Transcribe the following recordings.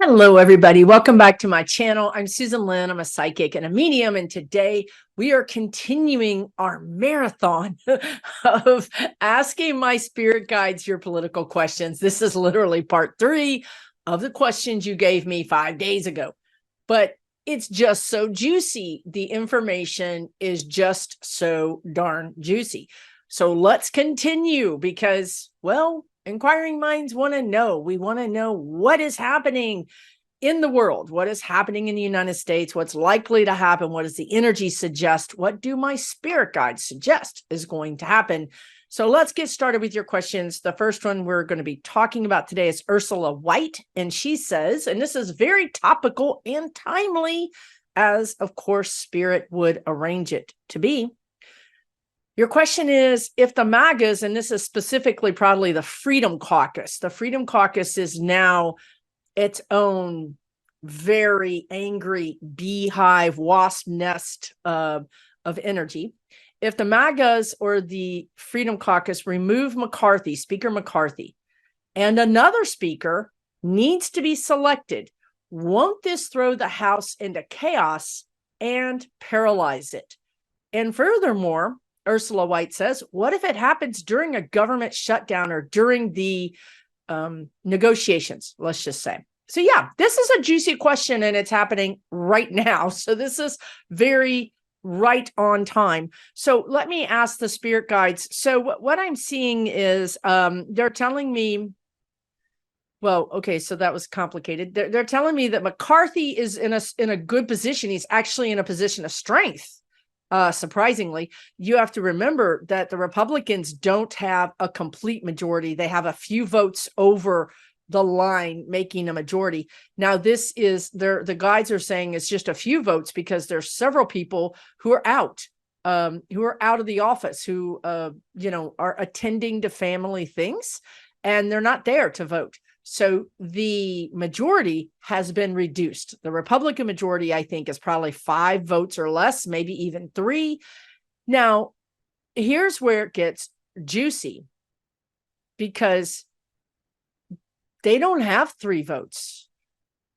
Hello, everybody. Welcome back to my channel. I'm Susan Lynn. I'm a psychic and a medium. And today we are continuing our marathon of asking my spirit guides your political questions. This is literally part 3 of the questions you gave me 5 days ago. But it's just so juicy. The information is just so darn juicy. So let's continue because, well, inquiring minds want to know. We want to know what is happening in the world, what is happening in the United States, what's likely to happen, what does the energy suggest, what do my spirit guides suggest is going to happen. So let's get started with your questions. The first one we're going to be talking about today is Ursula White, and she says, and this is very topical and timely, as of course Spirit would arrange it to be. Your question is, if the MAGAs, and this is specifically probably the Freedom Caucus is now its own very angry beehive, wasp nest of energy. If the MAGAs or the Freedom Caucus remove McCarthy, Speaker McCarthy, and another speaker needs to be selected, won't this throw the House into chaos and paralyze it? And furthermore, Ursula White says, what if it happens during a government shutdown or during the negotiations, let's just say? So yeah, this is a juicy question and it's happening right now. So this is very right on time. So let me ask the spirit guides. So what I'm seeing is they're telling me, well, okay, so that was complicated. They're telling me that McCarthy is in a good position. He's actually in a position of strength. Surprisingly, you have to remember that the Republicans don't have a complete majority. They have a few votes over the line, making a majority. Now, this is the guides are saying it's just a few votes because there's several people who are out of the office, who are attending to family things, and they're not there to vote. So the majority has been reduced. The Republican majority, I think, is probably 5 votes or less, maybe even 3. Now, here's where it gets juicy, because they don't have 3 votes.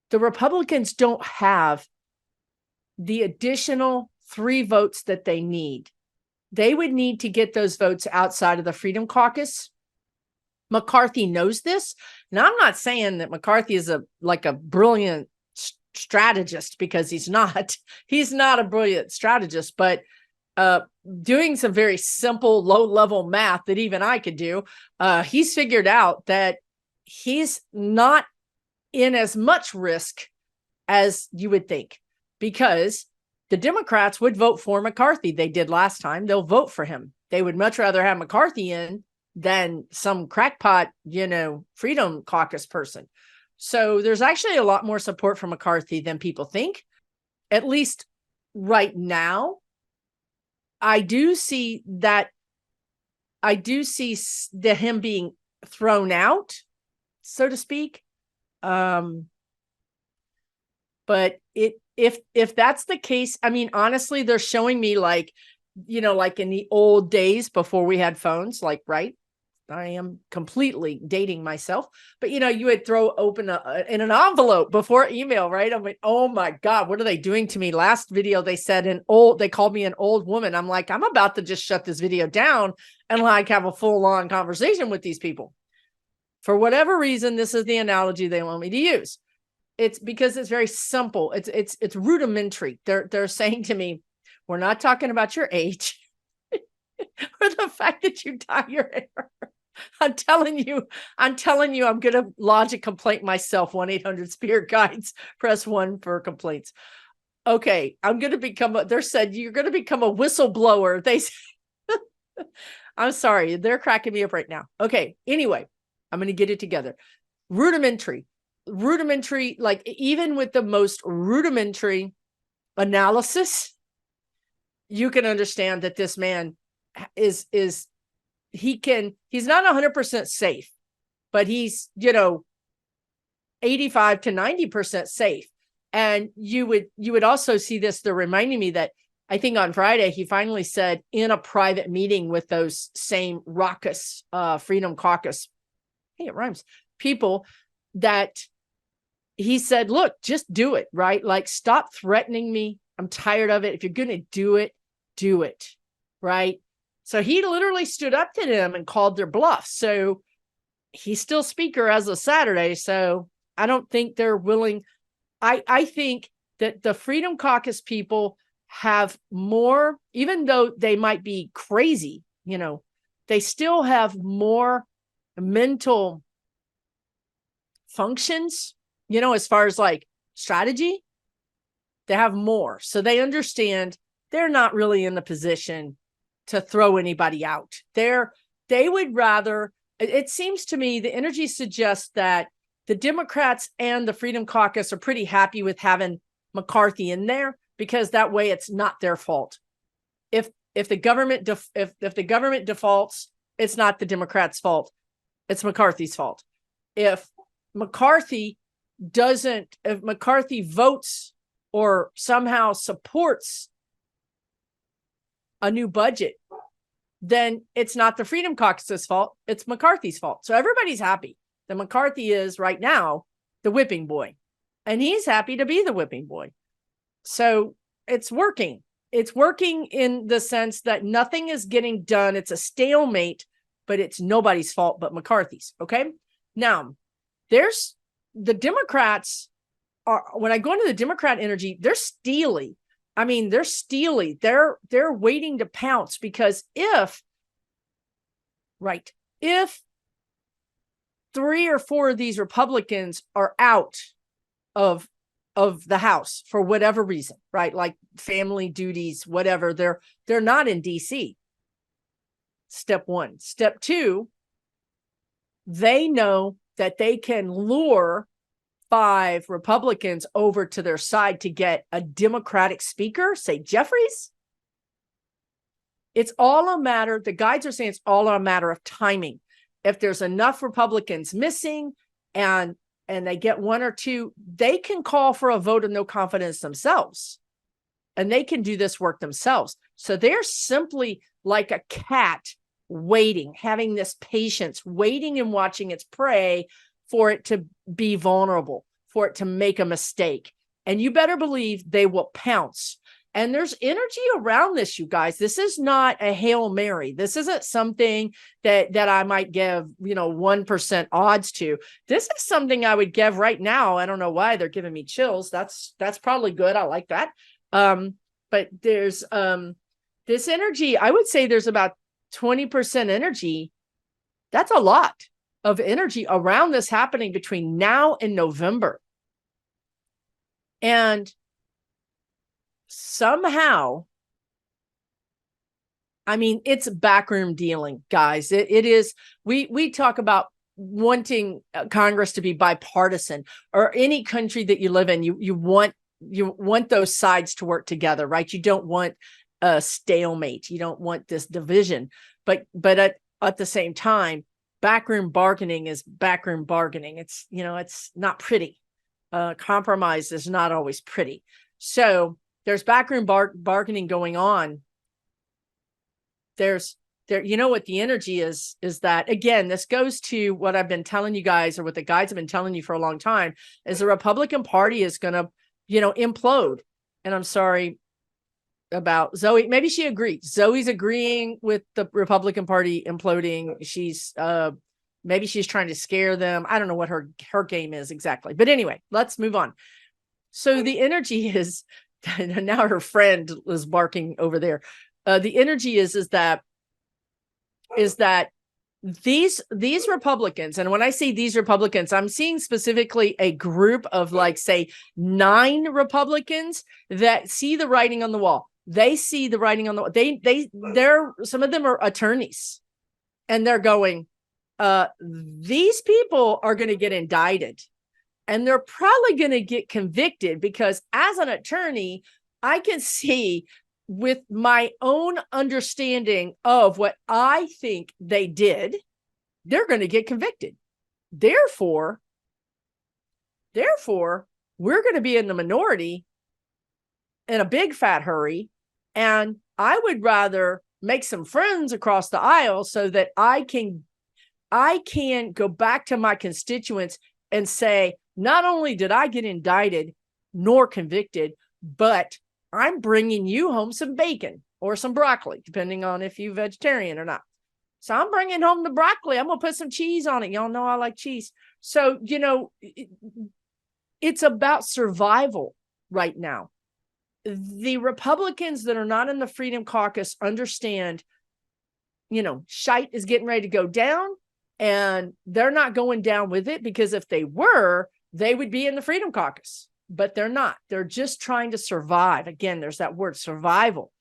The Republicans don't have the additional 3 votes that they need. They would need to get those votes outside of the Freedom Caucus. McCarthy knows this. Now, I'm not saying that McCarthy is a brilliant strategist, because he's not. He's not a brilliant strategist, but doing some very simple, low-level math that even I could do, he's figured out that he's not in as much risk as you would think, because the Democrats would vote for McCarthy. They did last time. They'll vote for him. They would much rather have McCarthy in than some crackpot, Freedom Caucus person. So there's actually a lot more support for McCarthy than people think, at least right now. I do see him being thrown out, so to speak. But if that's the case, I mean, honestly, they're showing me like in the old days before we had phones, right? I am completely dating myself, but you would throw open in an envelope before email, right? I'm like, oh my God, what are they doing to me? Last video, they said they called me an old woman. I'm like, I'm about to just shut this video down and have a full-on conversation with these people. For whatever reason, this is the analogy they want me to use. It's because it's very simple. It's rudimentary. They're saying to me, we're not talking about your age or the fact that you dye your hair. I'm telling you, I'm going to lodge a complaint myself. 1-800-SPIRIT Guides, press 1 for complaints. Okay, I'm going to become they said you're going to become a whistleblower. I'm sorry, they're cracking me up right now. Okay, anyway, I'm going to get it together. Rudimentary, like even with the most rudimentary analysis, you can understand that this man he's not 100% safe, but he's 85 to 90% safe. And you would also see this. They're reminding me that I think on Friday he finally said in a private meeting with those same raucous Freedom Caucus, hey, it rhymes, people, that he said, look, just do it, right? Like, stop threatening me. I'm tired of it. If you're going to do it, right? So he literally stood up to them and called their bluff. So he's still speaker as of Saturday. So I don't think they're willing. I think that the Freedom Caucus people have more, even though they might be crazy, they still have more mental functions, as far as like strategy. They have more. So they understand they're not really in the position to throw anybody out. They would rather, it seems to me, the energy suggests that the Democrats and the Freedom Caucus are pretty happy with having McCarthy in there, because that way it's not their fault. If the government if the government defaults, it's not the Democrats' fault. It's McCarthy's fault. If McCarthy votes or somehow supports a new budget, then it's not the Freedom Caucus's fault. It's McCarthy's fault. So everybody's happy that McCarthy is right now the whipping boy, and he's happy to be the whipping boy. So it's working. It's working in the sense that nothing is getting done. It's a stalemate, but it's nobody's fault but McCarthy's. Okay. Now, there's the Democrats are, when I go into the Democrat energy, they're steely. I mean, they're steely. They're waiting to pounce, because if 3 or 4 of these Republicans are out of the House for whatever reason, right? Like family duties, whatever, they're not in DC. Step 1. Step 2, they know that they can lure 5 Republicans over to their side to get a Democratic speaker, say Jeffries. It's all a matter, the guides are saying it's all a matter of timing. If there's enough Republicans missing and they get 1 or 2, they can call for a vote of no confidence themselves. And they can do this work themselves. So they're simply like a cat waiting, having this patience, waiting and watching its prey for it to be vulnerable, for it to make a mistake. And you better believe they will pounce. And there's energy around this, you guys. This is not a Hail Mary. This isn't something that I might give, 1% odds to. This is something I would give right now. I don't know why they're giving me chills. That's probably good. I like that. But there's this energy. I would say there's about 20% energy. That's a lot of energy around this happening between now and November. And somehow, I mean, it's backroom dealing, guys. It is. We talk about wanting Congress to be bipartisan, or any country that you live in. You want those sides to work together, right? You don't want a stalemate. You don't want this division. But at the same time, backroom bargaining is backroom bargaining. It's it's not pretty. Compromise is not always pretty. So there's backroom bargaining going on. What the energy is that, again, this goes to what I've been telling you guys, or what the guides have been telling you for a long time, is the Republican Party is going to, implode. And I'm sorry about Zoe. Maybe she agrees. Zoe's agreeing with the Republican Party imploding. Maybe she's trying to scare them. I don't know what her game is exactly. But anyway, let's move on. So the energy is, now her friend is barking over there. The energy is that these Republicans, and when I say these Republicans, I'm seeing specifically a group of, like, say, 9 Republicans that see the writing on the wall. They see the writing on the wall. They're some of them are attorneys, and they're going, these people are going to get indicted, and they're probably going to get convicted, because as an attorney, I can see, with my own understanding of what I think they did, they're going to get convicted. Therefore, we're going to be in the minority in a big fat hurry. And I would rather make some friends across the aisle so that I can go back to my constituents and say, not only did I get indicted nor convicted, but I'm bringing you home some bacon or some broccoli, depending on if you're vegetarian or not. So I'm bringing home the broccoli. I'm going to put some cheese on it. Y'all know I like cheese. So, you know, it's about survival right now. The Republicans that are not in the Freedom Caucus understand, you know, shite is getting ready to go down, and they're not going down with it, because if they were, they would be in the Freedom Caucus, but they're not. They're just trying to survive. Again, there's that word, survival.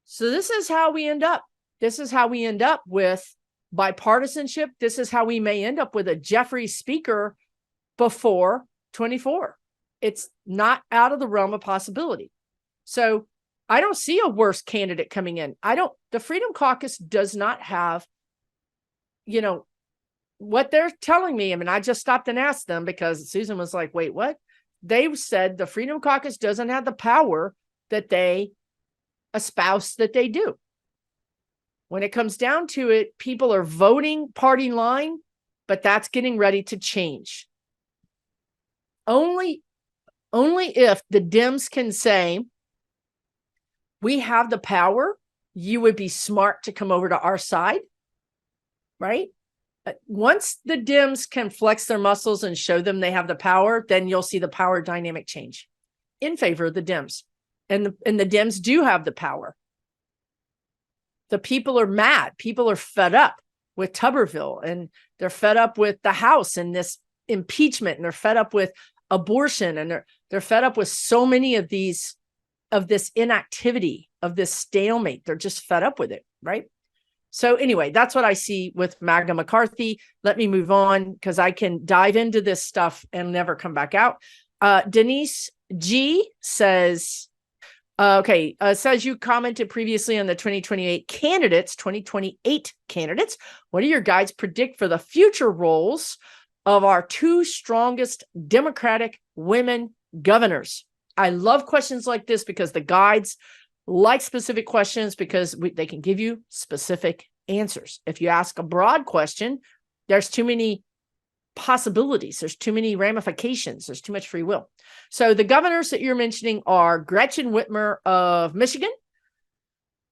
So this is how we end up. This is how we end up with bipartisanship. This is how we may end up with a Jeffries speaker before 24. It's not out of the realm of possibility. So I don't see a worse candidate coming in. The Freedom Caucus does not have, you know, what they're telling me. I mean, I just stopped and asked them, because Susan was like, wait, what? They said the Freedom Caucus doesn't have the power that they espouse that they do. When it comes down to it, people are voting party line, but that's getting ready to change. Only if the Dems can say, we have the power, you would be smart to come over to our side, right? Once the Dems can flex their muscles and show them they have the power, then you'll see the power dynamic change in favor of the Dems. And the Dems do have the power. The people are mad. People are fed up with Tuberville, and they're fed up with the House and this impeachment, and they're fed up with abortion, and they're fed up with so many of this inactivity, of this stalemate. They're just fed up with it, right? So anyway, that's what I see with MAGA McCarthy. Let me move on, because I can dive into this stuff and never come back out. Denise G says, says you commented previously on the 2028 candidates. What do your guides predict for the future roles of our two strongest Democratic women governors? I love questions like this, because the guides like specific questions, because they can give you specific answers. If you ask a broad question, there's too many possibilities. There's too many ramifications. There's too much free will. So the governors that you're mentioning are Gretchen Whitmer of Michigan.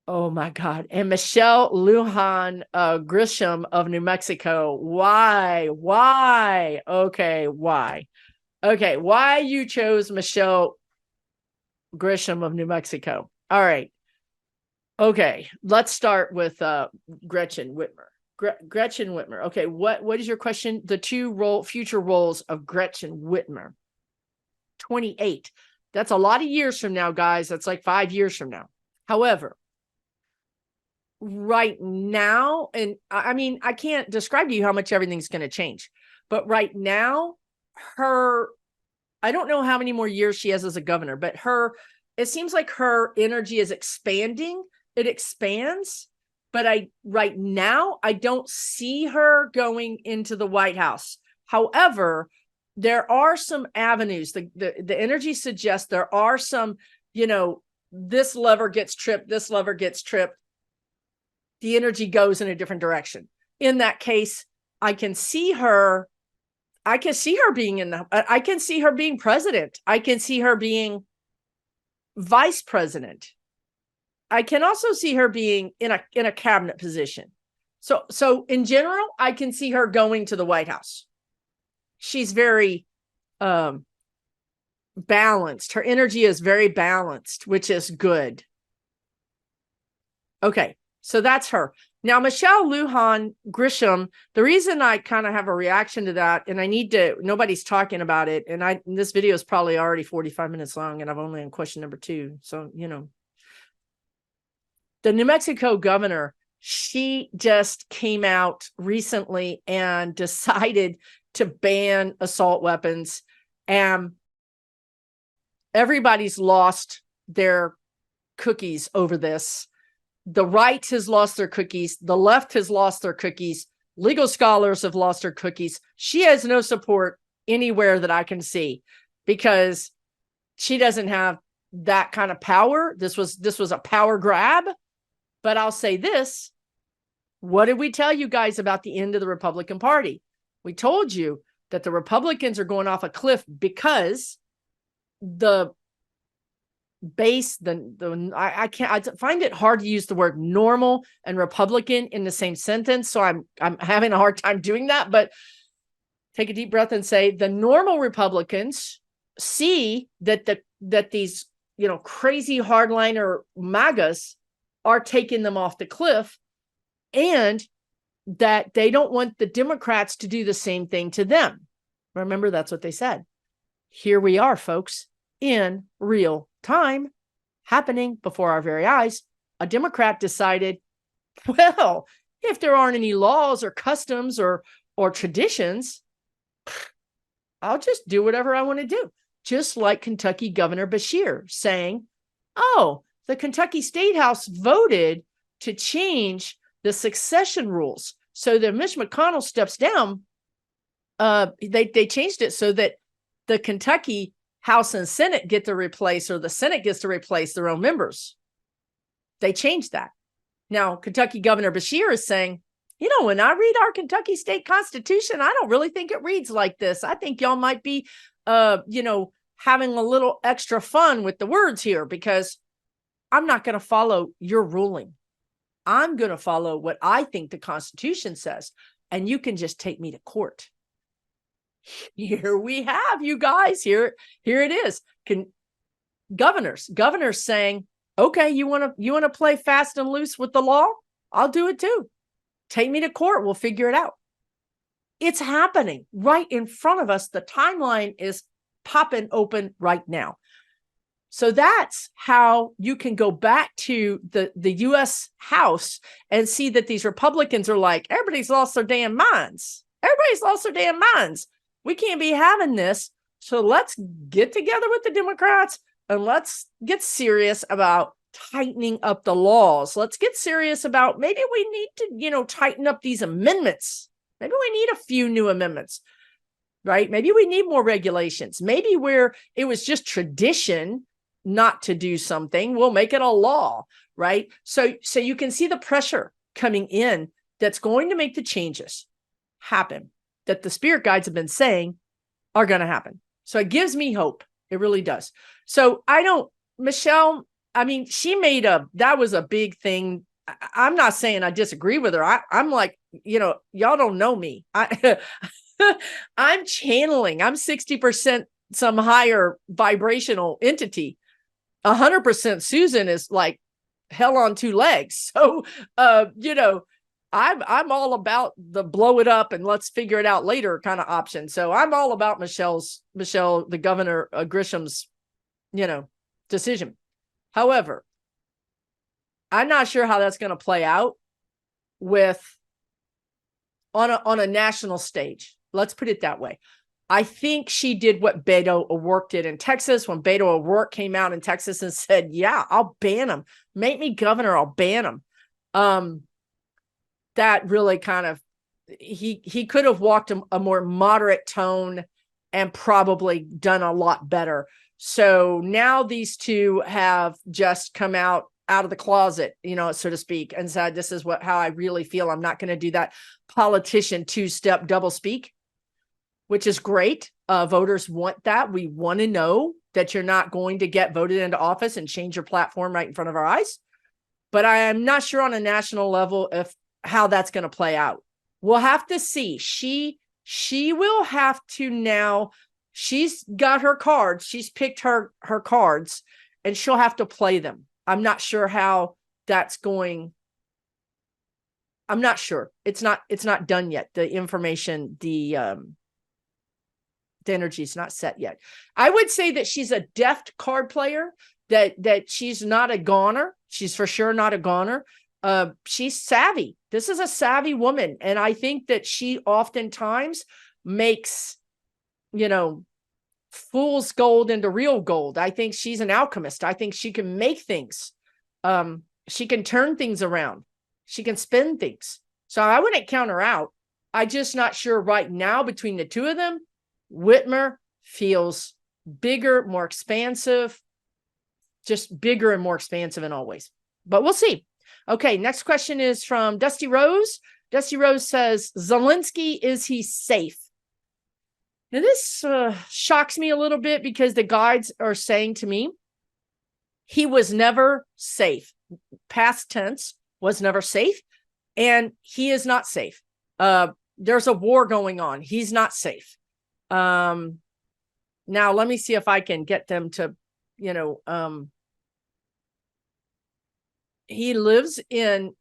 Oh my God. And Michelle Lujan Grisham of New Mexico. Why? Okay, why? Okay, why you chose Michelle Grisham of New Mexico? All right. Okay, let's start with Gretchen Whitmer. Gretchen Whitmer. Okay, what is your question? The future roles of Gretchen Whitmer. 28. That's a lot of years from now, guys. That's like 5 years from now. However, right now, and I mean, I can't describe to you how much everything's going to change, but right now, I don't know how many more years she has as a governor, but it seems like her energy is expanding. It expands, but right now, I don't see her going into the White House. However, there are some avenues. The energy suggests there are some, this lever gets tripped, this lever gets tripped. The energy goes in a different direction. In that case, I can see her being I can see her being president. I can see her being vice president. I can also see her being in a cabinet position. So in general, I can see her going to the White House. She's very balanced. Her energy is very balanced, which is good. Okay, so that's her. Now, Michelle Lujan Grisham, the reason I kind of have a reaction to that, and nobody's talking about it, and this video is probably already 45 minutes long, and I'm only on question number 2. So, the New Mexico governor, she just came out recently and decided to ban assault weapons, and everybody's lost their cookies over this. The right has lost their cookies. The left has lost their cookies. Legal scholars have lost their cookies. She has no support anywhere that I can see, because she doesn't have that kind of power. This was a power grab. But I'll say this. What did we tell you guys about the end of the Republican Party? We told you that the Republicans are going off a cliff because the base, I find it hard to use the word normal and Republican in the same sentence. So I'm having a hard time doing that, but take a deep breath and say the normal Republicans see that these, crazy hardliner MAGAs are taking them off the cliff, and that they don't want the Democrats to do the same thing to them. Remember, that's what they said. Here we are, folks, in real time, happening before our very eyes. A Democrat decided, well, if there aren't any laws or customs or traditions, I'll just do whatever I want to do. Just like Kentucky Governor Beshear saying, oh, the Kentucky State House voted to change the succession rules so that Mitch McConnell steps down. They changed it so that the Kentucky House and Senate get to replace, or the Senate gets to replace their own members. They changed that. Now, Kentucky Governor Beshear is saying, when I read our Kentucky state constitution, I don't really think it reads like this. I think y'all might be, having a little extra fun with the words here, because I'm not going to follow your ruling. I'm going to follow what I think the Constitution says, and you can just take me to court. Here we have, you guys. Here it is. Governors saying, okay, you want to play fast and loose with the law? I'll do it too. Take me to court. We'll figure it out. It's happening right in front of us. The timeline is popping open right now. So that's how you can go back to the U.S. House and see that these Republicans are like, everybody's lost their damn minds. Everybody's lost their damn minds. We can't be having this. So let's get together with the Democrats and let's get serious about tightening up the laws. Let's get serious about maybe we need to, tighten up these amendments. Maybe we need a few new amendments, right? Maybe we need more regulations. Maybe where it was just tradition not to do something, we'll make it a law, right? So you can see the pressure coming in that's going to make the changes happen that the spirit guides have been saying are going to happen. So it gives me hope. It really does. So Michelle, that was a big thing. I'm not saying I disagree with her. I'm like, y'all don't know me. I'm channeling. I'm 60% some higher vibrational entity. 100% Susan is like hell on two legs. So, I'm all about the blow it up and let's figure it out later kind of option. So I'm all about Michelle, the Governor Grisham's, decision. However, I'm not sure how that's going to play out on a national stage. Let's put it that way. I think she did what Beto O'Rourke did in Texas when Beto O'Rourke came out in Texas and said, yeah, I'll ban him. Make me governor, I'll ban him. That really kind of, he could have walked a more moderate tone and probably done a lot better. So now these two have just come out of the closet, so to speak, and said, this is how I really feel. I'm not going to do that politician two-step double speak, which is great. Voters want that. We want to know that you're not going to get voted into office and change your platform right in front of our eyes. But I am not sure on a national level how that's going to play out. We'll have to see. She will have to now. She's got her cards. She's picked her cards, and she'll have to play them. I'm not sure how that's going. I'm not sure. It's not done yet. The information, the energy is not set yet. I would say that she's a deft card player, that she's not a goner. She's for sure not a goner. She's savvy. This is a savvy woman. And I think that she oftentimes makes, fool's gold into real gold. I think she's an alchemist. I think she can make things. She can turn things around. She can spin things. So I wouldn't count her out. I'm just not sure right now between the two of them. Whitmer feels bigger, more expansive, just bigger and more expansive in all ways. But we'll see. Okay, next question is from Dusty Rose. Dusty Rose says, Zelenskyy, is he safe? Now, this shocks me a little bit because the guides are saying to me, he was never safe. Past tense, was never safe. And he is not safe. There's a war going on. He's not safe. Now, let me see if I can get them to, he lives in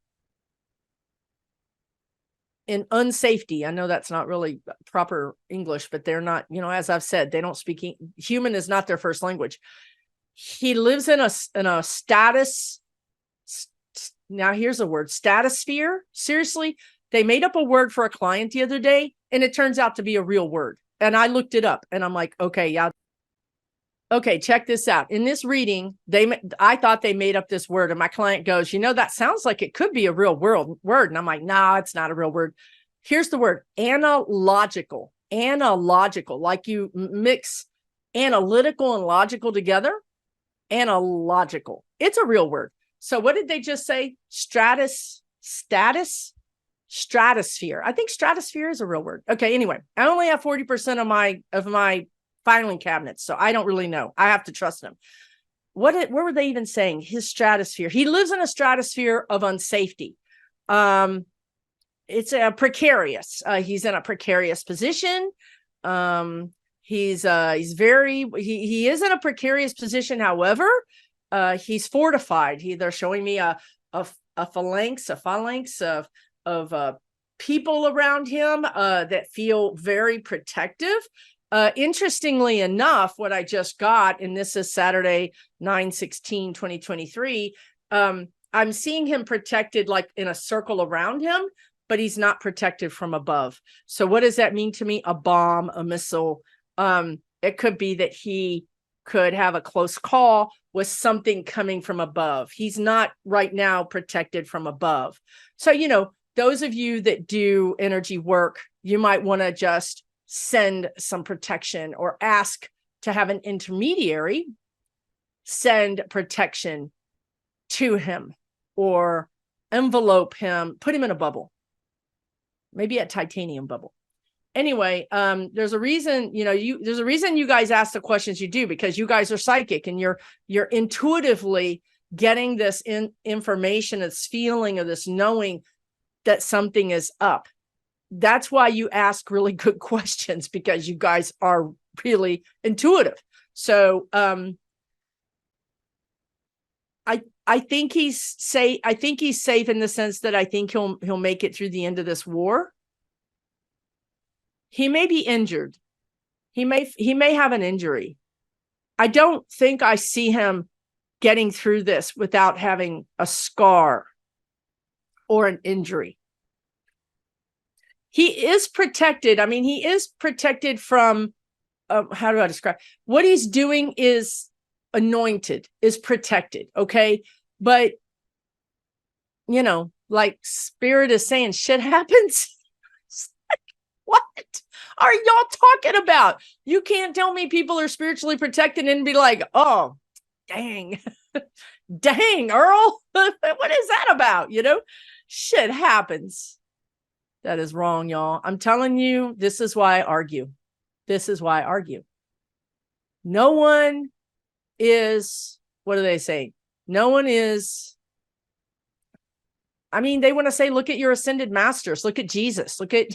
unsafety. I know that's not really proper English, but they're not, as I've said, they don't speak, human is not their first language. He lives in a status. Now here's a word, statosphere. Seriously, they made up a word for a client the other day, and it turns out to be a real word. And I looked it up, and I'm like, okay, yeah. Okay, check this out. In this reading, I thought they made up this word, and my client goes, that sounds like it could be a real word. And I'm like, no, it's not a real word. Here's the word, analogical. Analogical, like you mix analytical and logical together. Analogical. It's a real word. So what did they just say? Stratosphere. I think stratosphere is a real word. Okay, anyway, I only have 40% of my filing cabinets, so I don't really know. I have to trust them. What were they even saying? His stratosphere. He lives in a stratosphere of unsafety. It's a precarious. He's in a precarious position. He is in a precarious position. However, he's fortified. They're showing me a phalanx of people around him that feel very protective. Interestingly enough, what I just got, and this is Saturday, 9/16/2023, I'm seeing him protected like in a circle around him, but he's not protected from above. So what does that mean to me? A bomb, a missile. It could be that he could have a close call with something coming from above. He's not right now protected from above. So, those of you that do energy work, you might want to just send some protection or ask to have an intermediary send protection to him or envelope him, put him in a bubble, maybe a titanium bubble. Anyway, there's a reason, there's a reason you guys ask the questions you do, because you guys are psychic and you're intuitively getting this information, this feeling of this knowing that something is up. That's why you ask really good questions, because you guys are really intuitive. So, I think he's safe. I think he's safe in the sense that I think he'll make it through the end of this war. He may be injured. He may have an injury. I don't think I see him getting through this without having a scar or an injury. He is protected. I mean, he is protected from, how do I describe? What he's doing is anointed, is protected, okay? But, like Spirit is saying, shit happens. What are y'all talking about? You can't tell me people are spiritually protected and be like, oh, dang, dang, Earl, what is that about? Shit happens. That is wrong, y'all. I'm telling you, this is why I argue. This is why I argue. No one is, what do they say? No one is, I mean, they want to say, look at your ascended masters, look at Jesus, look at,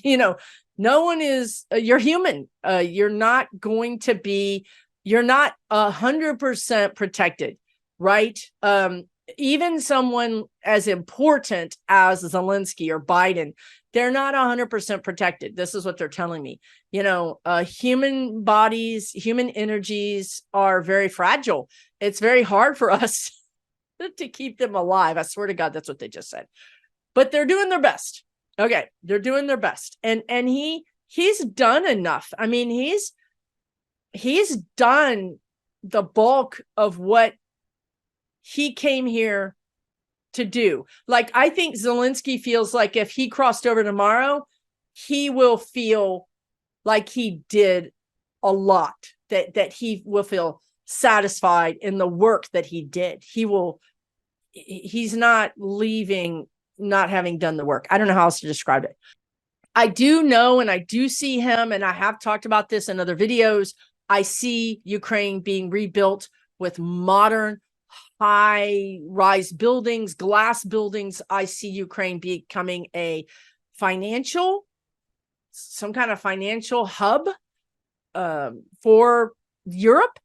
no one is, you're human. You're not going to be, you're not 100% protected, right? Even someone as important as Zelensky or Biden, they're not 100% protected. This is what they're telling me. Human bodies, human energies are very fragile. It's very hard for us to keep them alive. I swear to God, that's what they just said. But they're doing their best. Okay, they're doing their best. And he's done enough. I mean, he's done the bulk of what he came here to do. Like, I think Zelensky feels like if he crossed over tomorrow, he will feel like he did a lot, that he will feel satisfied in the work that he did. He's not leaving not having done the work. I don't know how else to describe it. I do know, and I do see him, and I have talked about this in other videos. I see Ukraine being rebuilt with modern, high-rise buildings, glass buildings. I see Ukraine becoming some kind of financial hub for Europe.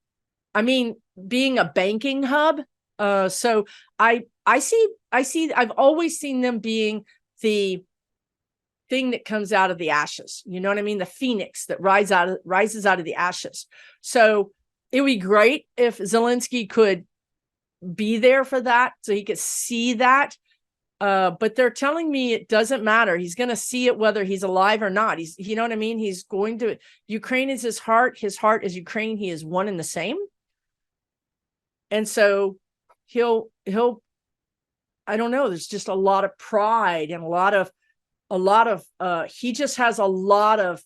I mean, being a banking hub. So I see. I've always seen them being the thing that comes out of the ashes. You know what I mean? The phoenix that rises out of the ashes. So it would be great if Zelensky could be there for that, so he could see that. But they're telling me it doesn't matter. He's going to see it whether he's alive or not. You know what I mean? He's going to. Ukraine is his heart. His heart is Ukraine. He is one and the same. And so he'll. I don't know. There's just a lot of pride and a lot of he just has a lot of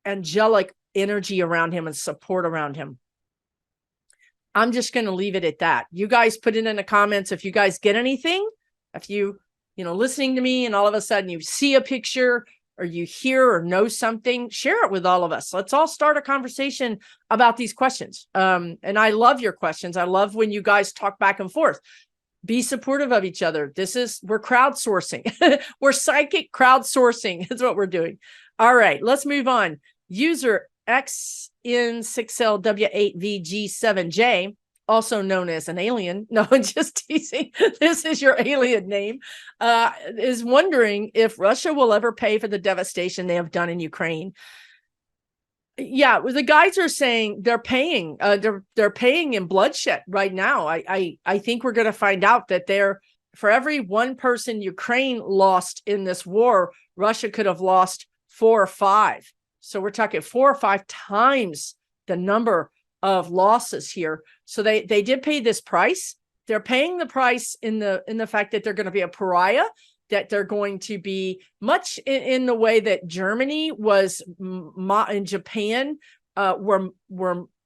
angelic energy around him and support around him. I'm just going to leave it at that. You guys put it in the comments if you guys get anything. If you listening to me and all of a sudden you see a picture or you hear or know something, share it with all of us. Let's all start a conversation about these questions. And I love your questions. I love when you guys talk back and forth. Be supportive of each other. We're crowdsourcing. We're psychic crowdsourcing. That's what we're doing. All right, let's move on. User XN6LW8VG7J, also known as an alien. No, I'm just teasing. This is your alien name. Is wondering if Russia will ever pay for the devastation they have done in Ukraine. Yeah, the guys are saying they're paying. They're paying in bloodshed right now. I think we're going to find out that for every one person Ukraine lost in this war, Russia could have lost 4 or 5. So we're talking 4 or 5 times the number of losses here. So they did pay this price. They're paying the price in the fact that they're going to be a pariah, that they're going to be much in the way that Germany was in Japan, were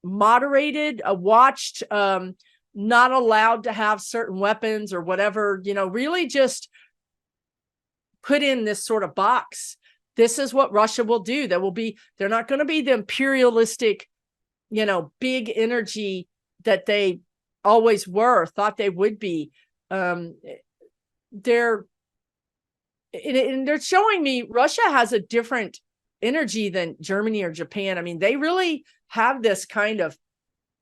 moderated, watched, not allowed to have certain weapons or whatever, really just put in this sort of box. This is what Russia will do. They're not going to be the imperialistic, big energy that they always thought they would be. They're showing me Russia has a different energy than Germany or Japan. I mean, they really have this kind of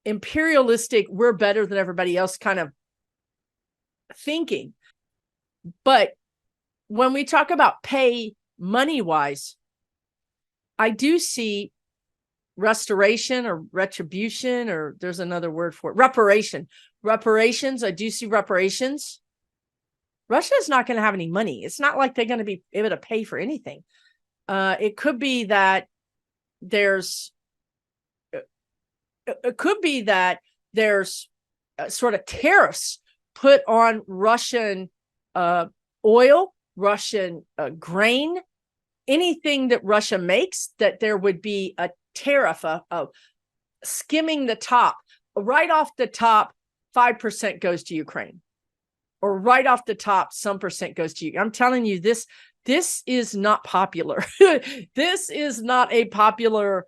imperialistic, we're better than everybody else kind of thinking. But when we talk about pay money-wise, I do see restoration or retribution, or there's another word for it, reparations. I do see reparations. Russia is not going to have any money. It's not like they're going to be able to pay for anything. It could be that there's sort of tariffs put on Russian oil, Russian grain, anything that Russia makes, that there would be a tariff of skimming the top. Right off the top, 5% goes to Ukraine. Or right off the top, some percent goes to you. I'm telling you, this is not popular. This is not a popular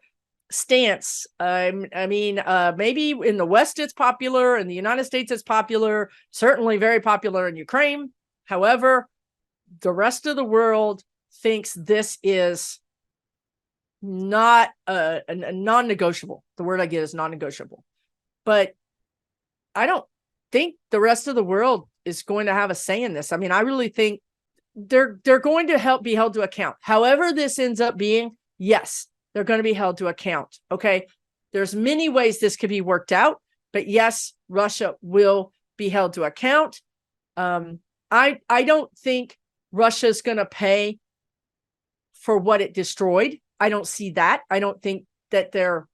stance. I mean, maybe in the West it's popular, in the United States it's popular, certainly very popular in Ukraine. However, the rest of the world thinks this is not a non-negotiable. The word I get is non-negotiable. But I don't think the rest of the world is going to have a say in this. I mean, I really think they're going to be held to account. However this ends up being, yes, they're going to be held to account. Okay, there's many ways this could be worked out, but yes, Russia will be held to account. I don't think Russia's going to pay for what it destroyed. I don't see that. I don't think that they're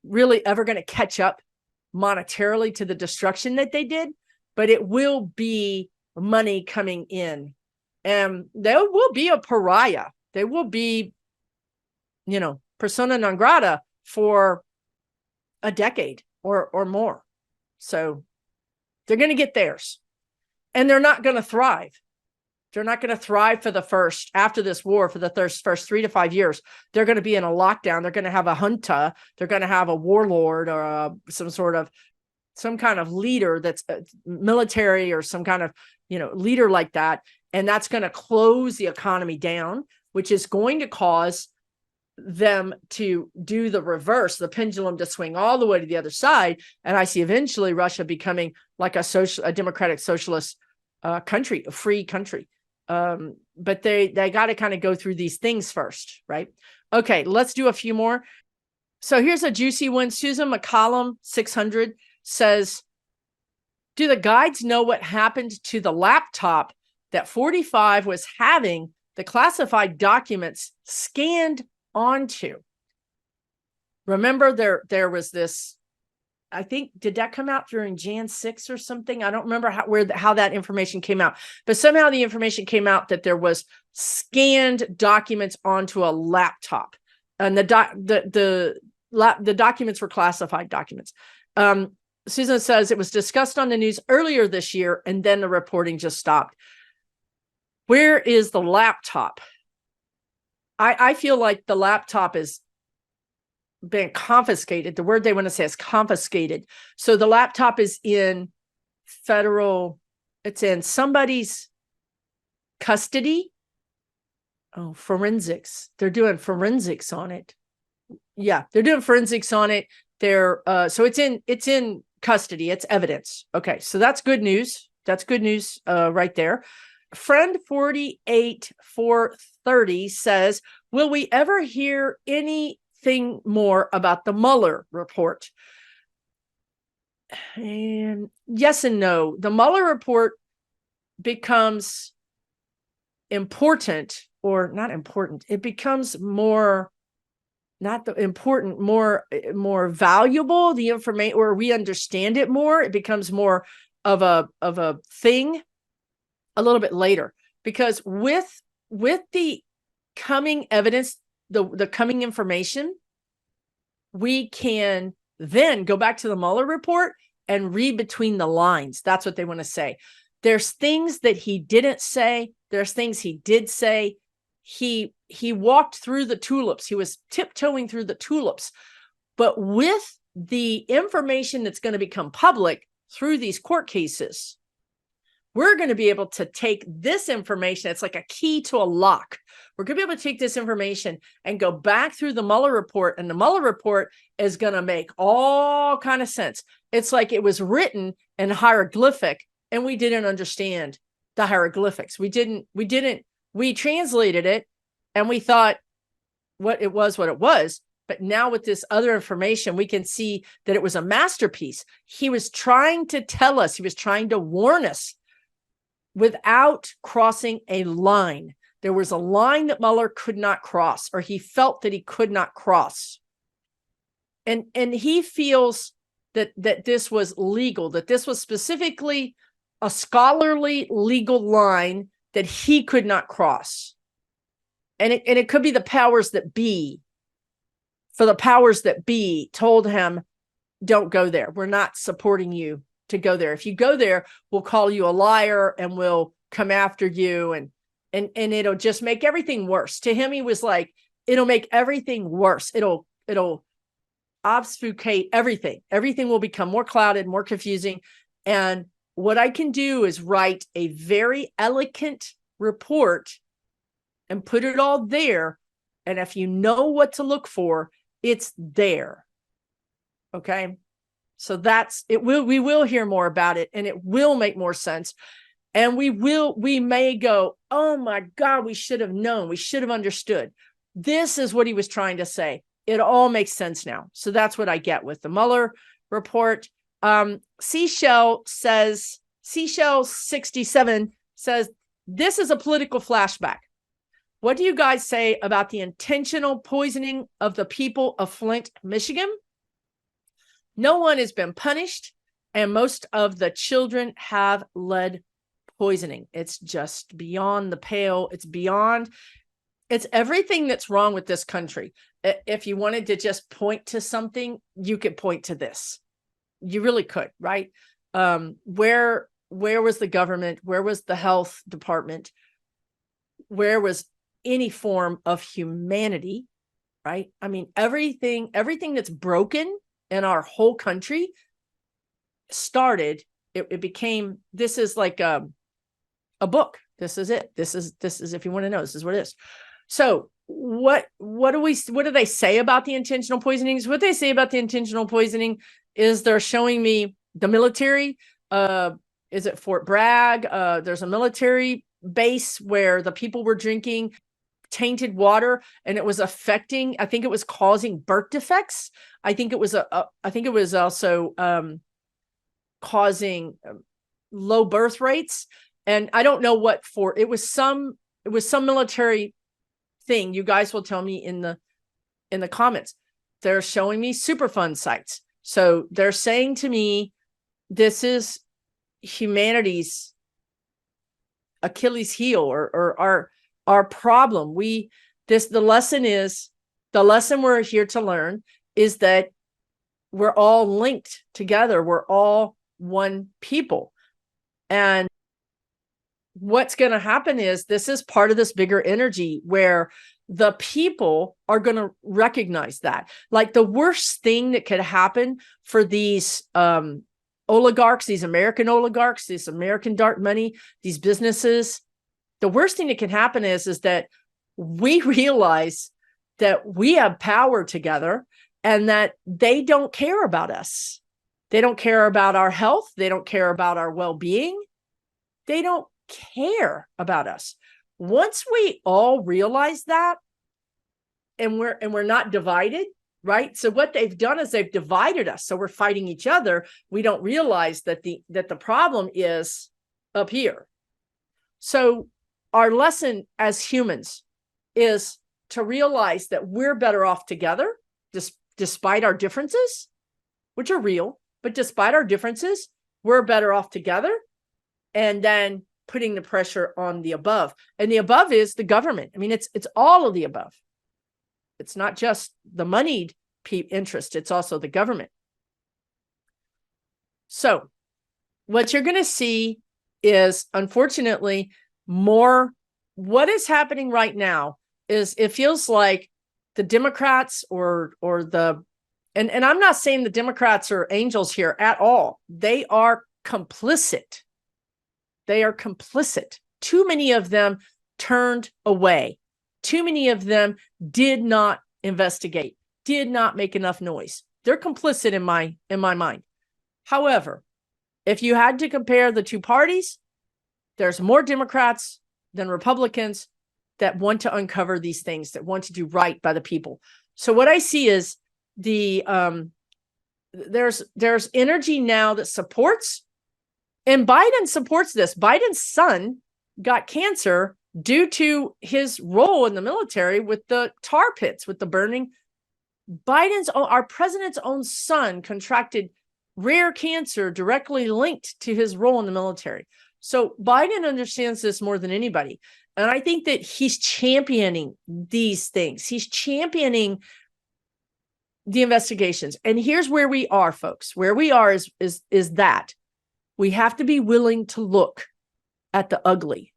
really ever going to catch up monetarily to the destruction that they did, but it will be money coming in, and there will be a pariah. They will be, persona non grata for a decade or more. So they're going to get theirs, and they're not going to thrive. They're not going to thrive after this war, for the first 3 to 5 years. They're going to be in a lockdown. They're going to have a junta. They're going to have a warlord or some kind of leader that's military or some kind of, leader like that. And that's going to close the economy down, which is going to cause them to do the reverse, the pendulum to swing all the way to the other side. And I see eventually Russia becoming like a democratic socialist country, a free country. But they got to kind of go through these things first, right? Okay, let's do a few more. So here's a juicy one. Susan McCollum, 600, says, do the guides know what happened to the laptop that 45 was having the classified documents scanned onto? Remember, there was this, I think, did that come out during Jan 6 or something? I don't remember how that information came out, but somehow the information came out that there was scanned documents onto a laptop, and the documents were classified documents. Susan says it was discussed on the news earlier this year, and then the reporting just stopped. Where is the laptop? I feel like the laptop is been confiscated. The word they want to say is confiscated. So the laptop is in it's in somebody's custody. Oh, forensics. They're doing forensics on it. Yeah, they're doing forensics on it. So it's in custody. It's evidence. Okay, so that's good news. That's good news right there. Friend 48430 says, will we ever hear anything more about the Mueller report? And yes and no. The Mueller report becomes important, or not important. It becomes more, not the important, more valuable, the information, or we understand it more. It becomes more of a thing a little bit later, because with the coming evidence, the coming information, we can then go back to the Mueller report and read between the lines. That's what they want to say. There's things that he didn't say. There's things he did say. He walked through the tulips. He was tiptoeing through the tulips. But with the information that's going to become public through these court cases, we're going to be able to take this information. It's like a key to a lock. We're going to be able to take this information and go back through the Mueller report, and the Mueller report is going to make all kind of sense. It's like it was written in hieroglyphic, and we didn't understand the hieroglyphics. We translated it, and we thought what it was. But now with this other information, we can see that it was a masterpiece. He was trying to tell us, he was trying to warn us without crossing a line. There was a line that Mueller could not cross, or he felt that he could not cross. And he feels that this was legal, that this was specifically a scholarly legal line that he could not cross. And it could be the powers that be. For the powers that be told him, don't go there. We're not supporting you to go there. If you go there, we'll call you a liar and we'll come after you, and it'll just make everything worse. To him, he was like, it'll make everything worse. It'll obfuscate everything. Everything will become more clouded, more confusing. And what I can do is write a very elegant report and put it all there. And if you know what to look for, it's there. Okay. So we will hear more about it, and it will make more sense. And we may go, oh my God, we should have known. We should have understood. This is what he was trying to say. It all makes sense now. So that's what I get with the Mueller report. Seashell 67 says, this is a political flashback. What do you guys say about the intentional poisoning of the people of Flint, Michigan? No one has been punished, and most of the children have lead poisoning. It's just beyond the pale. It's everything that's wrong with this country. If you wanted to just point to something, you could point to this. You really could, right? Where was the government? Where was the health department? where was any form of humanity, right? I mean, everything that's broken in our whole country started, it became, this is like a book. This is it. This is, if you want to know, this is what it is. So what do they say about the intentional poisonings? What they say about the intentional poisoning is they're showing me the military. Is it Fort Bragg? There's a military base where the people were drinking tainted water, and it was affecting, I think it was causing birth defects. I think it was also causing low birth rates. And I don't know what for. It was some military thing. You guys will tell me in the comments. They're showing me Superfund sites. So they're saying to me, this is humanity's Achilles heel, or our problem. The lesson we're here to learn is that we're all linked together. We're all one people. And what's going to happen is this is part of this bigger energy where the people are going to recognize that. Like, the worst thing that could happen for these oligarchs, these American oligarchs, this American dark money, these businesses, the worst thing that can happen is that we realize that we have power together and that they don't care about us. They don't care about our health. They don't care about our well-being. They don't care about us. Once we all realize that, and we're not divided, right? So what they've done is they've divided us. So we're fighting each other. We don't realize that the problem is up here. So our lesson as humans is to realize that we're better off together, despite our differences, which are real, but despite our differences, we're better off together. And then putting the pressure on the above. And the above is the government. I mean, it's all of the above. It's not just the moneyed interest, it's also the government. So what you're going to see is, unfortunately, what is happening right now is it feels like the Democrats and I'm not saying the Democrats are angels here at all. They are complicit. They are complicit. Too many of them turned away. Too many of them did not investigate, did not make enough noise. They're complicit in my mind. However, if you had to compare the two parties, there's more Democrats than Republicans that want to uncover these things, that want to do right by the people. So what I see is there's energy now that supports, and Biden supports this. Biden's son got cancer due to his role in the military with the tar pits, with the burning. Our president's own son contracted rare cancer directly linked to his role in the military. So Biden understands this more than anybody. And I think that he's championing these things. He's championing the investigations. And here's where we are, folks. Where we are is that we have to be willing to look at the ugly.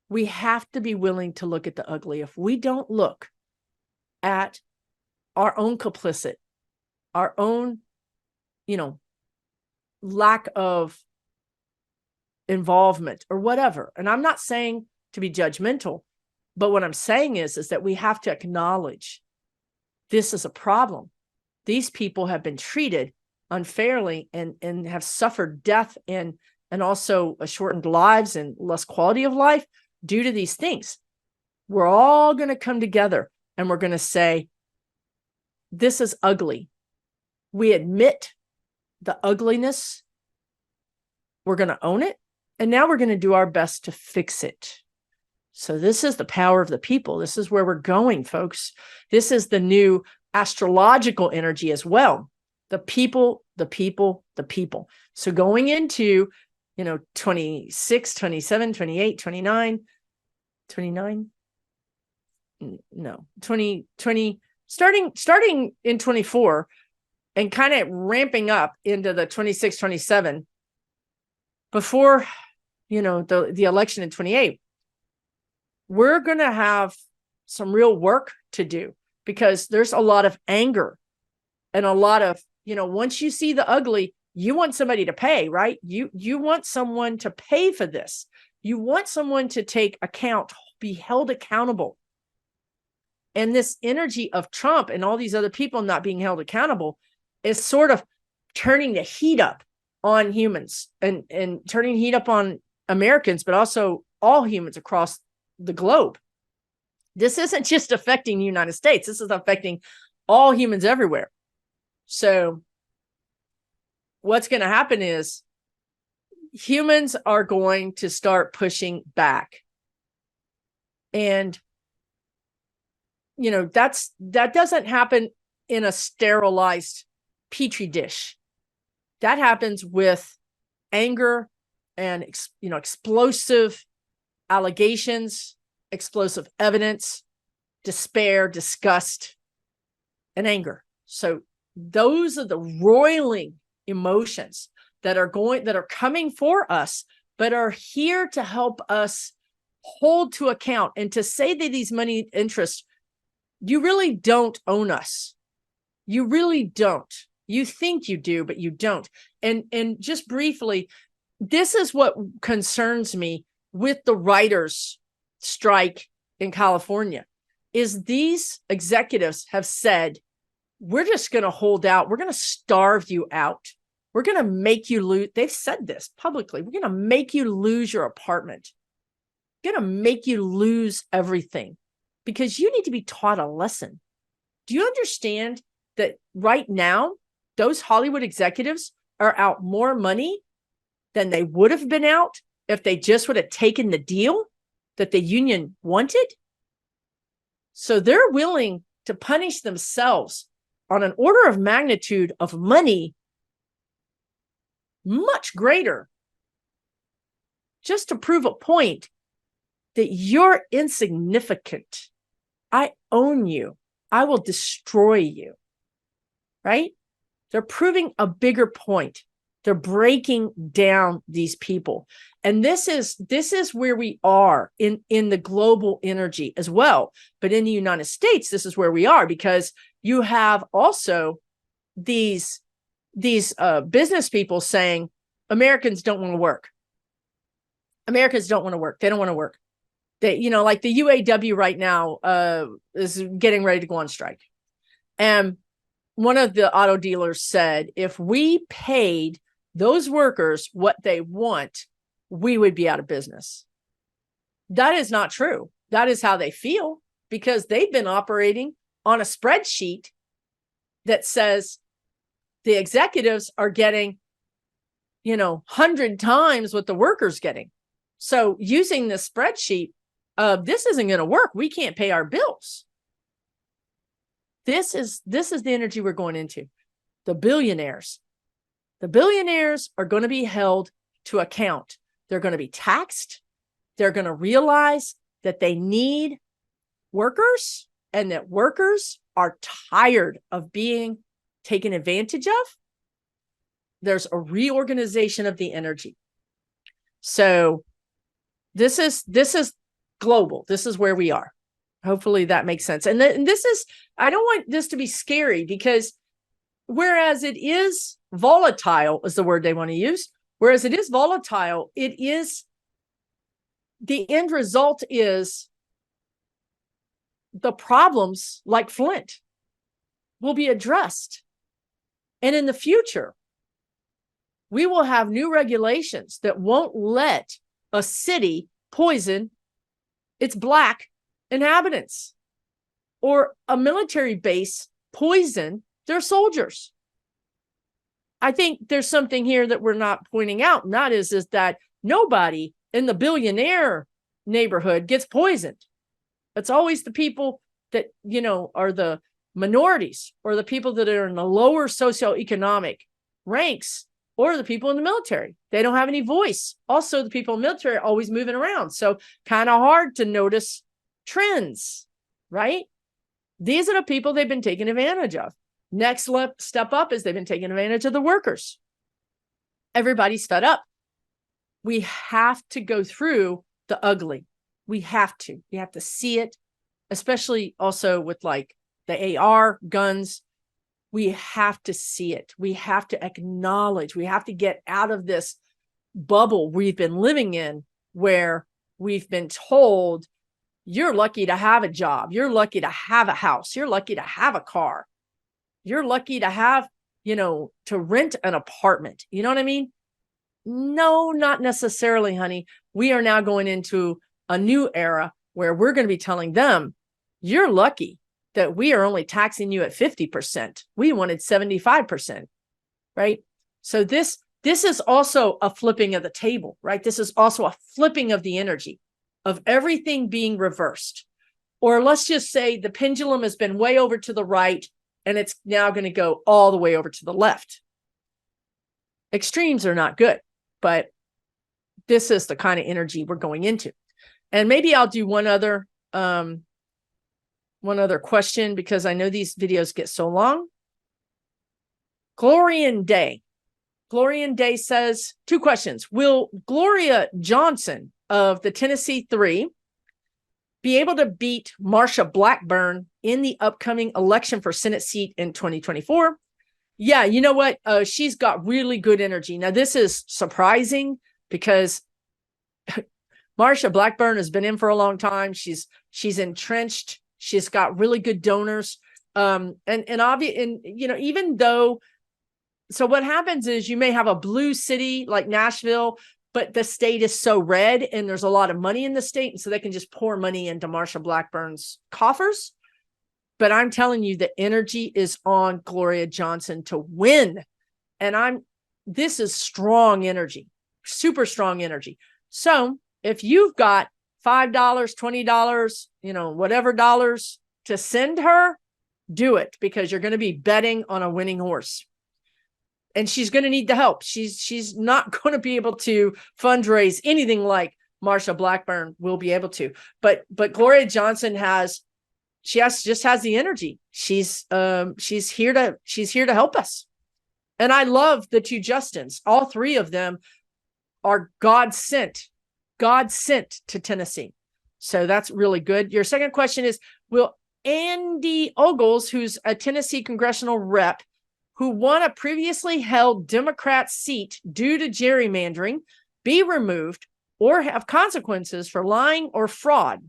We have to be willing to look at the ugly. If we don't look at our own complicit, our own, lack of involvement or whatever. And I'm not saying to be judgmental, but what I'm saying is that we have to acknowledge this is a problem. These people have been treated unfairly and have suffered death and also shortened lives and less quality of life due to these things. We're all going to come together and we're going to say, this is ugly. We admit the ugliness. We're going to own it. And now we're going to do our best to fix it. So this is the power of the people. This is where we're going, folks. This is the new astrological energy as well. The people, the people, the people. So going into, 26, 27, 28, 29, 20, starting in 24 and kind of ramping up into the 26, 27 before, the election in 28. we're going to have some real work to do, because there's a lot of anger and a lot of, once you see the ugly, you want somebody to pay, right? You want someone to pay for this. You want someone to take account, be held accountable. And this energy of Trump and all these other people not being held accountable is sort of turning the heat up on humans and turning heat up on Americans, but also all humans across the globe. This isn't just affecting the United States. This is affecting all humans everywhere. So what's going to happen is humans are going to start pushing back. And, that doesn't happen in a sterilized petri dish. That happens with anger and, explosive allegations, explosive evidence, despair, disgust, and anger. So those are the roiling emotions that are coming for us, but are here to help us hold to account and to say that these money interests, you really don't own us. You really don't. You think you do, but you don't. And just briefly, this is what concerns me with the writers' strike in California, is these executives have said, we're just going to hold out. We're going to starve you out. We're going to make you lose. They've said this publicly. We're going to make you lose your apartment. We're going to make you lose everything because you need to be taught a lesson. Do you understand that right now, those Hollywood executives are out more money than they would have been out if they just would have taken the deal that the union wanted? So they're willing to punish themselves on an order of magnitude of money much greater, just to prove a point that you're insignificant. I own you. I will destroy you. Right? They're proving a bigger point. They're breaking down these people. And this is where we are in the global energy as well. But in the United States, this is where we are, because you have also these business people saying Americans don't want to work. Americans don't want to work. They don't want to work. They, like the UAW right now is getting ready to go on strike. And one of the auto dealers said, if we paid those workers what they want, we would be out of business. That is not true. That is how they feel, because they've been operating on a spreadsheet that says the executives are getting, 100 times what the workers getting. So using this spreadsheet, this isn't going to work. We can't pay our bills. This is the energy we're going into. The billionaires. The billionaires are going to be held to account. They're going to be taxed. They're going to realize that they need workers and that workers are tired of being taken advantage of. There's a reorganization of the energy. So this is global. This is where we are. Hopefully that makes sense. And this is, I don't want this to be scary, because whereas it is volatile is the word they want to use, whereas it is volatile, it is, the end result is the problems like Flint will be addressed. And in the future, we will have new regulations that won't let a city poison its Black inhabitants, or a military base poison their soldiers. I think there's something here that we're not pointing out, and that is that nobody in the billionaire neighborhood gets poisoned. It's always the people that, are the minorities, or the people that are in the lower socioeconomic ranks, or the people in the military. They don't have any voice. Also, the people in the military are always moving around. So kind of hard to notice trends, right? These are the people they've been taking advantage of. Next step up is they've been taking advantage of the workers. Everybody's fed up. We have to go through the ugly. We have to see it, especially also with like the AR guns. We have to see it. We have to acknowledge, we have to get out of this bubble we've been living in where we've been told you're lucky to have a job. You're lucky to have a house. You're lucky to have a car. You're lucky to have, to rent an apartment. You know what I mean? No, not necessarily, honey. We are now going into a new era where we're going to be telling them, you're lucky that we are only taxing you at 50%. We wanted 75%, right? So this is also a flipping of the table, right? This is also a flipping of the energy of everything being reversed. Or let's just say the pendulum has been way over to the right and it's now going to go all the way over to the left. Extremes are not good, but this is the kind of energy we're going into. And maybe I'll do one other question, because I know these videos get so long. Glorian Day says, 2 questions. Will Gloria Johnson of the Tennessee 3 be able to beat Marsha Blackburn in the upcoming election for Senate seat in 2024? Yeah, you know what? She's got really good energy. Now, this is surprising because Marsha Blackburn has been in for a long time. She's entrenched. She's got really good donors. And even though, so what happens is you may have a blue city like Nashville, but the state is so red and there's a lot of money in the state. And so they can just pour money into Marsha Blackburn's coffers. But I'm telling you, the energy is on Gloria Johnson to win. And this is strong energy, super strong energy. So if you've got $5, $20, whatever dollars to send her, do it, because you're going to be betting on a winning horse. And she's going to need the help. She's not going to be able to fundraise anything like Marsha Blackburn will be able to. But Gloria Johnson just has the energy. She's here to help us. And I love the 2 Justins. All 3 of them are God sent to Tennessee. So that's really good. Your second question is, will Andy Ogles, who's a Tennessee congressional rep, who won a previously held Democrat seat due to gerrymandering, be removed or have consequences for lying or fraud?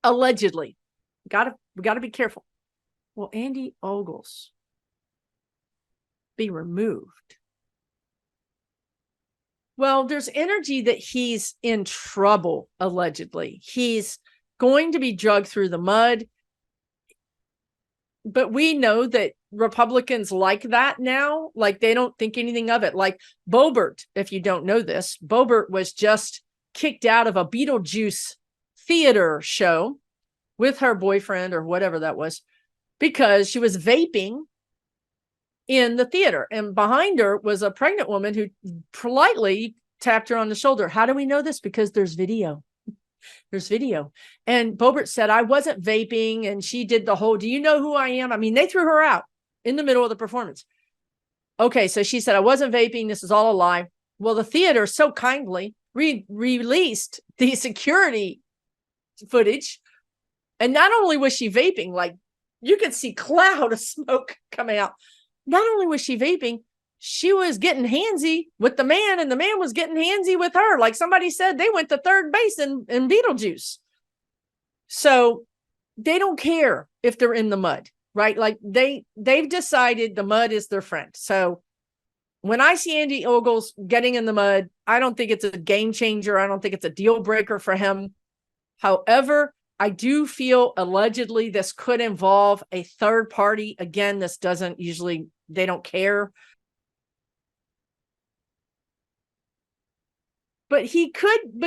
Allegedly. We gotta be careful. Will Andy Ogles be removed? Well, there's energy that he's in trouble, allegedly. He's going to be dragged through the mud. But we know that Republicans like that now. Like, they don't think anything of it. Like Boebert, if you don't know this, Boebert was just kicked out of a Beetlejuice theater show with her boyfriend or whatever that was, because she was vaping in the theater. And behind her was a pregnant woman who politely tapped her on the shoulder. How do we know this? Because there's video. There's video. And Boebert said, I wasn't vaping. And she did the whole, do you know who I am? I mean, they threw her out in the middle of the performance. Okay, so she said, I wasn't vaping. This is all a lie. Well, the theater so kindly released the security footage. And not only was she vaping, like you could see cloud of smoke coming out. Not only was she vaping, she was getting handsy with the man, and the man was getting handsy with her. Like somebody said, they went to third base in Beetlejuice. So they don't care if they're in the mud, right? Like they've decided the mud is their friend. So when I see Andy Ogles getting in the mud, I don't think it's a game changer. I don't think it's a deal breaker for him. However, I do feel allegedly this could involve a third party. Again, this doesn't usually, they don't care. But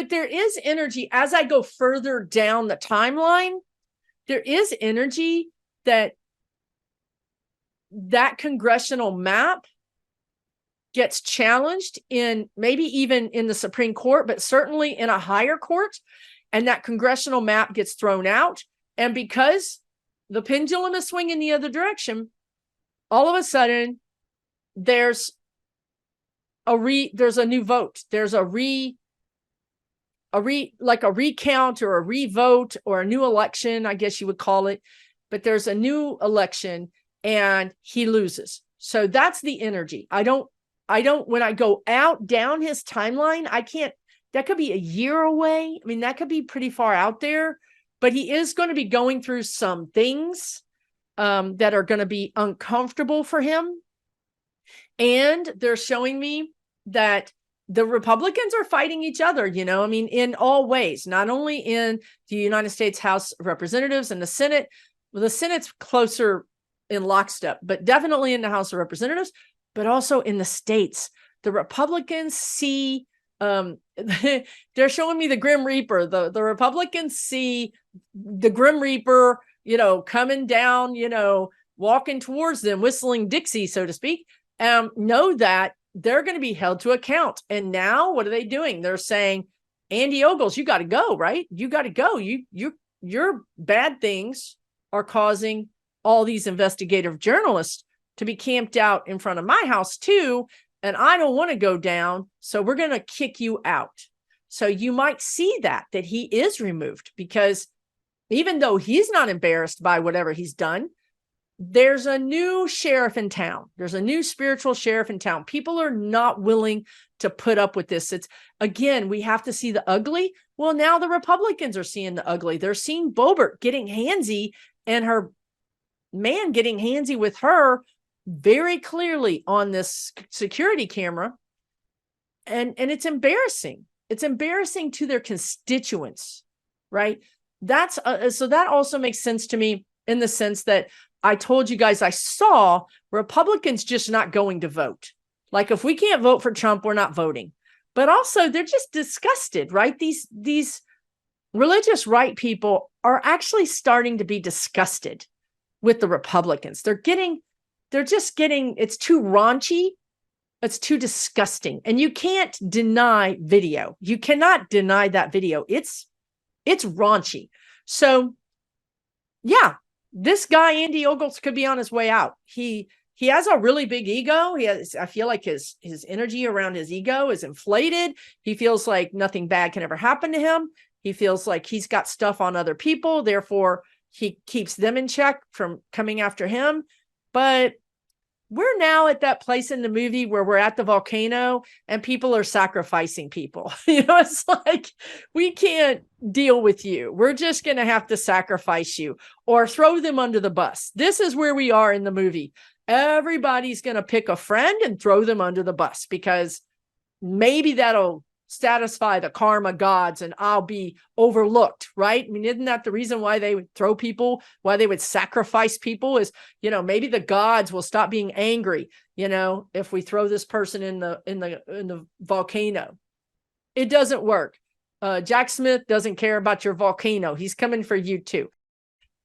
there is energy as I go further down the timeline. There is energy that congressional map gets challenged in, maybe even in the Supreme Court, but certainly in a higher court. And that congressional map gets thrown out. And because the pendulum is swinging the other direction, all of a sudden there's a new vote. There's a like a recount or a revote or a new election, I guess you would call it. But there's a new election and he loses. So that's the energy. I don't, when I go down his timeline, I can't, that could be a year away. I mean, that could be pretty far out there, but he is going to be going through some things that are going to be uncomfortable for him. And they're showing me that the Republicans are fighting each other, you know, I mean, in all ways, not only in the United States House of Representatives and the Senate. Well, the Senate's closer in lockstep, but definitely in the House of Representatives, but also in the states. The Republicans see, they're showing me the Grim Reaper. The Republicans see the Grim Reaper, you know, coming down, you know, walking towards them, whistling Dixie, so to speak. Know that they're going to be held to account. And now what are they doing? They're saying, Andy Ogles, you got to go, right? You got to go. Your bad things are causing all these investigative journalists to be camped out in front of my house too. And I don't want to go down. So we're going to kick you out. So you might see that he is removed, because even though he's not embarrassed by whatever he's done, there's a new sheriff in town. There's a new spiritual sheriff in town. People are not willing to put up with this. It's, again, we have to see the ugly. Well, now the Republicans are seeing the ugly. They're seeing Boebert getting handsy and her man getting handsy with her very clearly on this security camera. And it's embarrassing. It's embarrassing to their constituents, right? That's so that also makes sense to me in the sense that I told you guys I saw Republicans just not going to vote. Like, if we can't vote for Trump, we're not voting. But also they're just disgusted, right? These religious right people are actually starting to be disgusted with the Republicans. They're just getting, it's too raunchy. It's too disgusting. And you can't deny video. You cannot deny that video. It's raunchy. So yeah, this guy, Andy Ogles, could be on his way out. He has a really big ego. I feel like his energy around his ego is inflated. He feels like nothing bad can ever happen to him. He feels like he's got stuff on other people. Therefore, he keeps them in check from coming after him. But we're now at that place in the movie where we're at the volcano and people are sacrificing people. You know, it's like, we can't deal with you. We're just going to have to sacrifice you or throw them under the bus. This is where we are in the movie. Everybody's going to pick a friend and throw them under the bus, because maybe that'll satisfy the karma gods and I'll be overlooked, right? I mean, isn't that the reason why they would throw people, why they would sacrifice people, is, you know, maybe the gods will stop being angry, you know, if we throw this person in the volcano. It doesn't work. Jack Smith doesn't care about your volcano. He's coming for you too.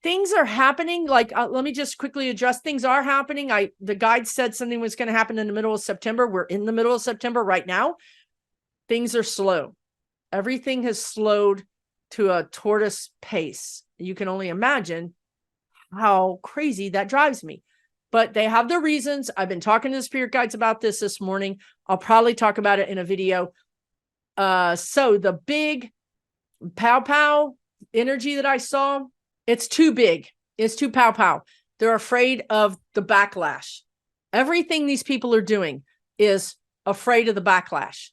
Things are happening. Like, let me just quickly address, things are happening. The guide said something was going to happen in the middle of September. We're in the middle of September right now. Things are slow. Everything has slowed to a tortoise pace. You can only imagine how crazy that drives me. But they have their reasons. I've been talking to the spirit guides about this morning. I'll probably talk about it in a video. So the big pow energy that I saw, it's too big. It's too pow. They're afraid of the backlash. Everything these people are doing is afraid of the backlash.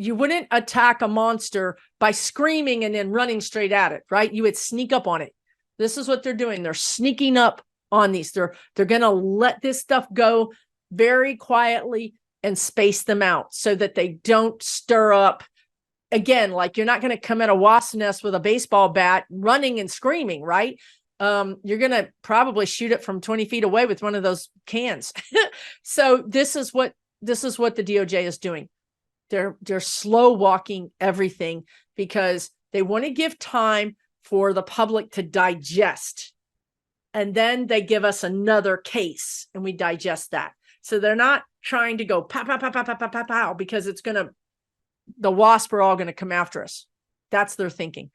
You wouldn't attack a monster by screaming and then running straight at it, right? You would sneak up on it. This is what they're doing. They're sneaking up on these. They're going to let this stuff go very quietly and space them out so that they don't stir up. Again, like, you're not going to come at a wasp nest with a baseball bat running and screaming, right? You're going to probably shoot it from 20 feet away with one of those cans. So this is what the DOJ is doing. They're slow walking everything because they want to give time for the public to digest. And then they give us another case and we digest that. So they're not trying to go pow, because the wasps are all going to come after us. That's their thinking.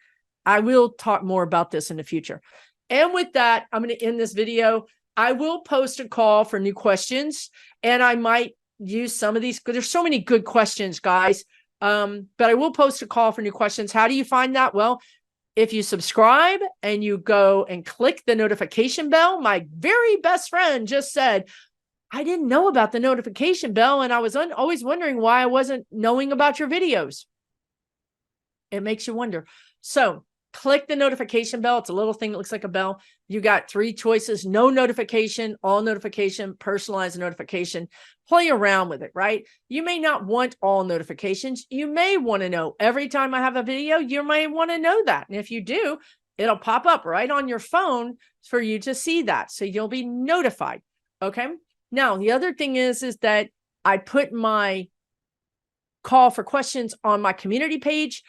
I will talk more about this in the future. And with that, I'm going to end this video. I will post a call for new questions, and I might use some of these, because there's so many good questions, guys. But I will post a call for new questions. How do you find that? Well, if you subscribe and you go and click the notification bell, my very best friend just said, I didn't know about the notification bell, and I was always wondering why I wasn't knowing about your videos. It makes you wonder. So click the notification bell. It's a little thing that looks like a bell. You got 3 choices: no notification, all notification, personalized notification. Play around with it, right? You may not want all notifications. You may want to know every time I have a video, you may want to know that. And if you do, it'll pop up right on your phone for you to see that. So you'll be notified. Okay. Now, the other thing is that I put my call for questions on my community page.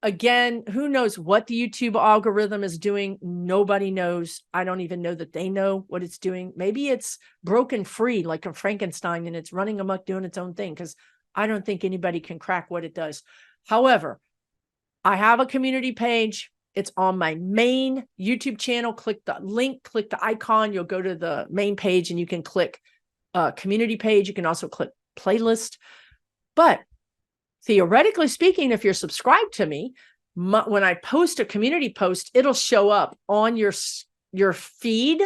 Again, who knows what the YouTube algorithm is doing? Nobody knows. I don't even know that they know what it's doing. Maybe it's broken free like a Frankenstein and it's running amok doing its own thing, because I don't think anybody can crack what it does. However, I have a community page. It's on my main YouTube channel. Click the link, click the icon. You'll go to the main page and you can click community page. You can also click playlist. But theoretically speaking, if you're subscribed to me, when I post a community post, it'll show up on your feed.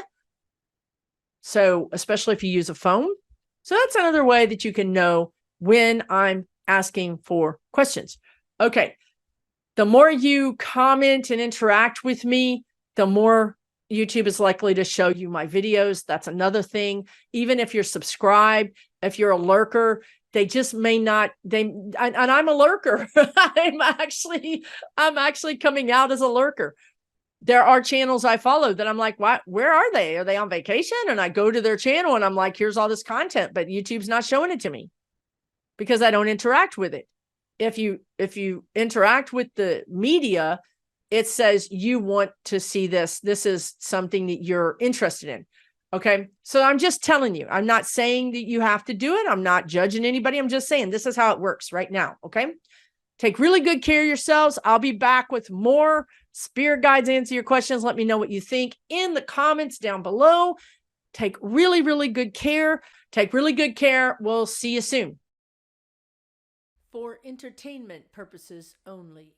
So especially if you use a phone. So that's another way that you can know when I'm asking for questions. Okay. The more you comment and interact with me, the more YouTube is likely to show you my videos. That's another thing. Even if you're subscribed, if you're a lurker, they just may not, and I'm a lurker. I'm actually coming out as a lurker. There are channels I follow that I'm like, what? Where are they? Are they on vacation? And I go to their channel and I'm like, here's all this content, but YouTube's not showing it to me because I don't interact with it. If you interact with the media, it says you want to see this. This is something that you're interested in. Okay. So I'm just telling you, I'm not saying that you have to do it. I'm not judging anybody. I'm just saying this is how it works right now. Okay. Take really good care of yourselves. I'll be back with more spirit guides, answer your questions. Let me know what you think in the comments down below. Take really, really good care. Take really good care. We'll see you soon. For entertainment purposes only.